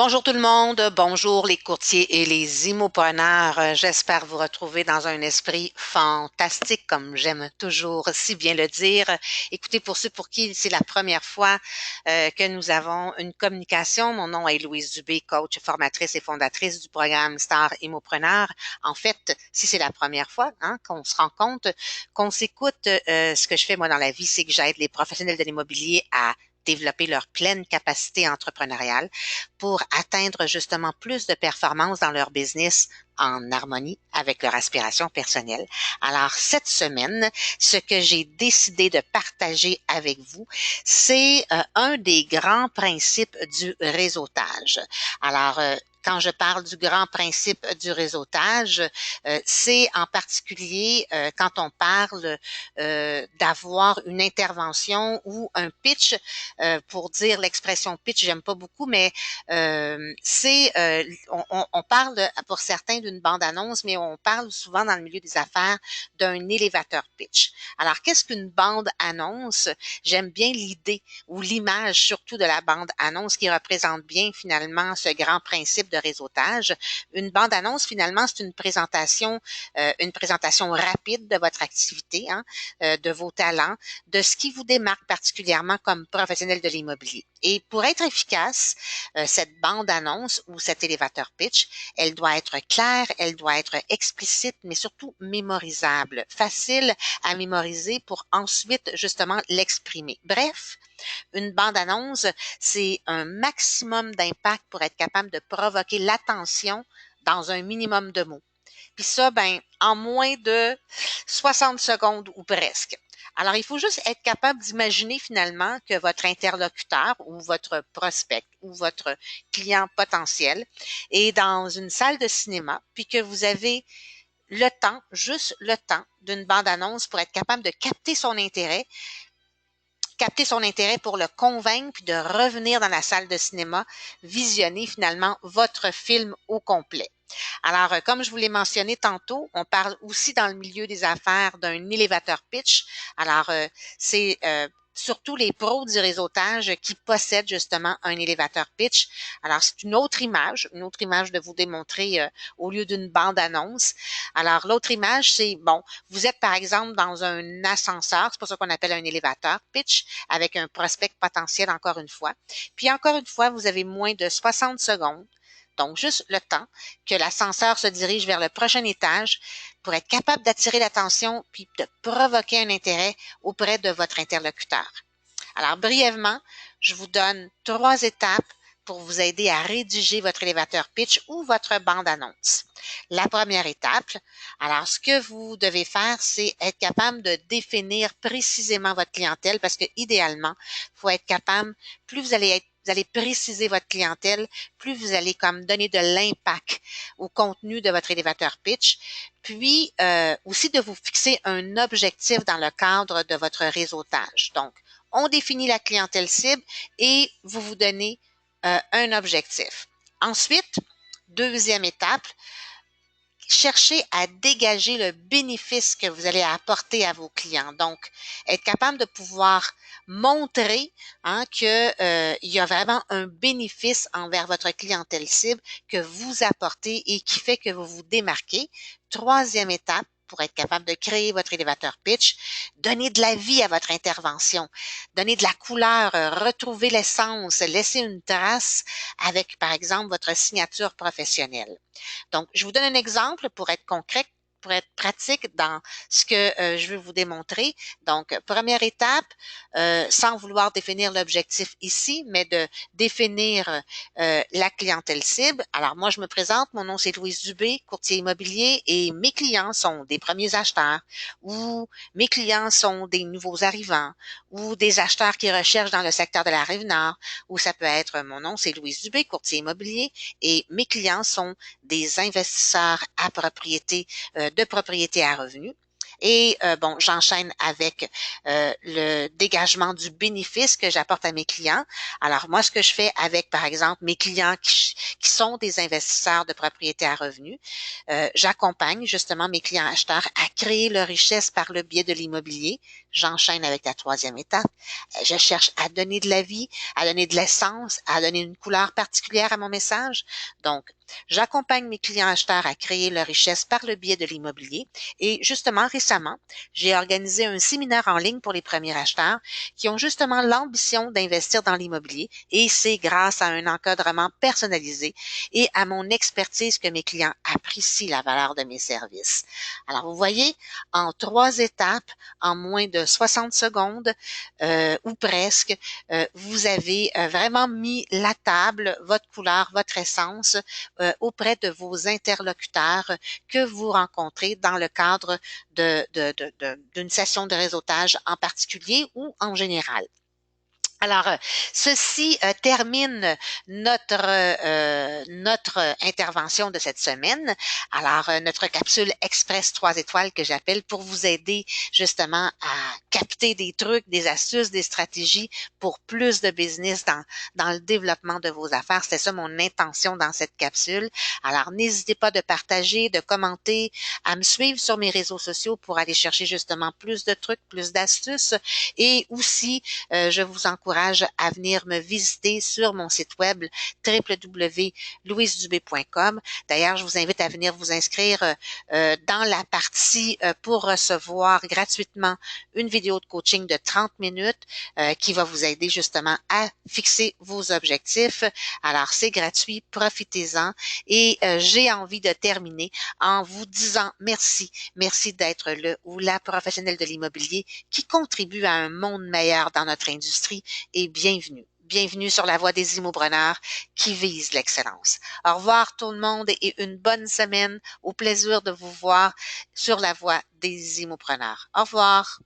Bonjour tout le monde, bonjour les courtiers et les immopreneurs. J'espère vous retrouver dans un esprit fantastique, comme j'aime toujours si bien le dire. Écoutez, pour ceux pour qui c'est la première fois que nous avons une communication, mon nom est Louise Dubé, coach, formatrice et fondatrice du programme Star Immopreneur. En fait, si c'est la première fois qu'on se rend compte, qu'on s'écoute, ce que je fais moi dans la vie, c'est que j'aide les professionnels de l'immobilier à développer leur pleine capacité entrepreneuriale pour atteindre justement plus de performance dans leur business en harmonie avec leur aspiration personnelle. Alors, cette semaine, ce que j'ai décidé de partager avec vous, c'est un des grands principes du réseautage. Alors, quand je parle du grand principe du réseautage, c'est en particulier quand on parle d'avoir une intervention ou un pitch. Pour dire l'expression pitch, j'aime pas beaucoup, mais on parle pour certains d'une bande-annonce, mais on parle souvent dans le milieu des affaires d'un élévateur pitch. Alors, qu'est-ce qu'une bande-annonce? J'aime bien l'idée ou l'image surtout de la bande-annonce qui représente bien finalement ce grand principe de réseautage. Une bande-annonce, finalement, c'est une présentation rapide de votre activité, de vos talents, de ce qui vous démarque particulièrement comme professionnel de l'immobilier. Et pour être efficace, cette bande-annonce ou cet élévateur pitch, elle doit être claire, elle doit être explicite, mais surtout mémorisable, facile à mémoriser pour ensuite justement l'exprimer. Bref, une bande-annonce, c'est un maximum d'impact pour être capable de provoquer l'attention dans un minimum de mots. Puis ça, en moins de 60 secondes ou presque. Alors, il faut juste être capable d'imaginer finalement que votre interlocuteur ou votre prospect ou votre client potentiel est dans une salle de cinéma, puis que vous avez le temps, juste le temps d'une bande-annonce pour être capable de capter son intérêt pour le convaincre puis de revenir dans la salle de cinéma, visionner finalement votre film au complet. Alors, comme je vous l'ai mentionné tantôt, on parle aussi dans le milieu des affaires d'un élévateur pitch. Alors, c'est surtout les pros du réseautage qui possèdent justement un élévateur pitch. Alors, c'est une autre image de vous démontrer au lieu d'une bande-annonce. Alors, l'autre image, c'est, bon, vous êtes par exemple dans un ascenseur, c'est pour ça qu'on appelle un élévateur pitch, avec un prospect potentiel encore une fois. Puis encore une fois, vous avez moins de 60 secondes. Donc, juste le temps que l'ascenseur se dirige vers le prochain étage pour être capable d'attirer l'attention puis de provoquer un intérêt auprès de votre interlocuteur. Alors, brièvement, je vous donne 3 étapes pour vous aider à rédiger votre élévateur pitch ou votre bande-annonce. La première étape, alors ce que vous devez faire, c'est être capable de définir précisément votre clientèle parce que idéalement, il faut être capable, plus vous allez préciser votre clientèle, plus vous allez comme donner de l'impact au contenu de votre élévateur pitch, puis aussi de vous fixer un objectif dans le cadre de votre réseautage. Donc, on définit la clientèle cible et vous vous donnez un objectif. Ensuite, deuxième étape, cherchez à dégager le bénéfice que vous allez apporter à vos clients. Donc, être capable de pouvoir montrer qu'il y a vraiment un bénéfice envers votre clientèle cible que vous apportez et qui fait que vous vous démarquez. Troisième étape, pour être capable de créer votre élévateur pitch, donner de la vie à votre intervention, donner de la couleur, retrouver l'essence, laisser une trace avec, par exemple, votre signature professionnelle. Donc, je vous donne un exemple pour être concret, pour être pratique dans ce que je veux vous démontrer. Donc, première étape, sans vouloir définir l'objectif ici, mais de définir la clientèle cible. Alors, moi, je me présente, mon nom c'est Louise Dubé, courtier immobilier, et mes clients sont des premiers acheteurs ou mes clients sont des nouveaux arrivants ou des acheteurs qui recherchent dans le secteur de la Rive-Nord, ou ça peut être, mon nom c'est Louise Dubé, courtier immobilier, et mes clients sont des investisseurs à propriété, de propriété à revenus. Et bon, j'enchaîne avec le dégagement du bénéfice que j'apporte à mes clients. Alors moi, ce que je fais avec, par exemple, mes clients qui sont des investisseurs de propriété à revenus, j'accompagne justement mes clients acheteurs à créer leur richesse par le biais de l'immobilier. j'enchaîne avec la troisième étape. Je cherche à donner de la vie, à donner de l'essence, à donner une couleur particulière à mon message. Donc, j'accompagne mes clients acheteurs à créer leur richesse par le biais de l'immobilier. Et justement, récemment, j'ai organisé un séminaire en ligne pour les premiers acheteurs qui ont justement l'ambition d'investir dans l'immobilier. Et c'est grâce à un encadrement personnalisé et à mon expertise que mes clients apprécient la valeur de mes services. Alors, vous voyez, en 3 étapes, en moins de 60 secondes ou presque, vous avez vraiment mis la table, votre couleur, votre essence auprès de vos interlocuteurs que vous rencontrez dans le cadre d'une session de réseautage en particulier ou en général. Alors, ceci termine notre intervention de cette semaine. Alors, notre capsule Express 3 étoiles que j'appelle pour vous aider justement à capter des trucs, des astuces, des stratégies pour plus de business dans le développement de vos affaires. C'était ça mon intention dans cette capsule. Alors, n'hésitez pas de partager, de commenter, à me suivre sur mes réseaux sociaux pour aller chercher justement plus de trucs, plus d'astuces et aussi je vous encourage à venir me visiter sur mon site web www.louisedubé.com. D'ailleurs, je vous invite à venir vous inscrire dans la partie pour recevoir gratuitement une vidéo de coaching de 30 minutes qui va vous aider justement à fixer vos objectifs. Alors, c'est gratuit, profitez-en. Et j'ai envie de terminer en vous disant merci. Merci d'être le ou la professionnelle de l'immobilier qui contribue à un monde meilleur dans notre industrie et bienvenue. Bienvenue sur la voie des immopreneurs qui vise l'excellence. Au revoir tout le monde et une bonne semaine. Au plaisir de vous voir sur la voie des immopreneurs. Au revoir.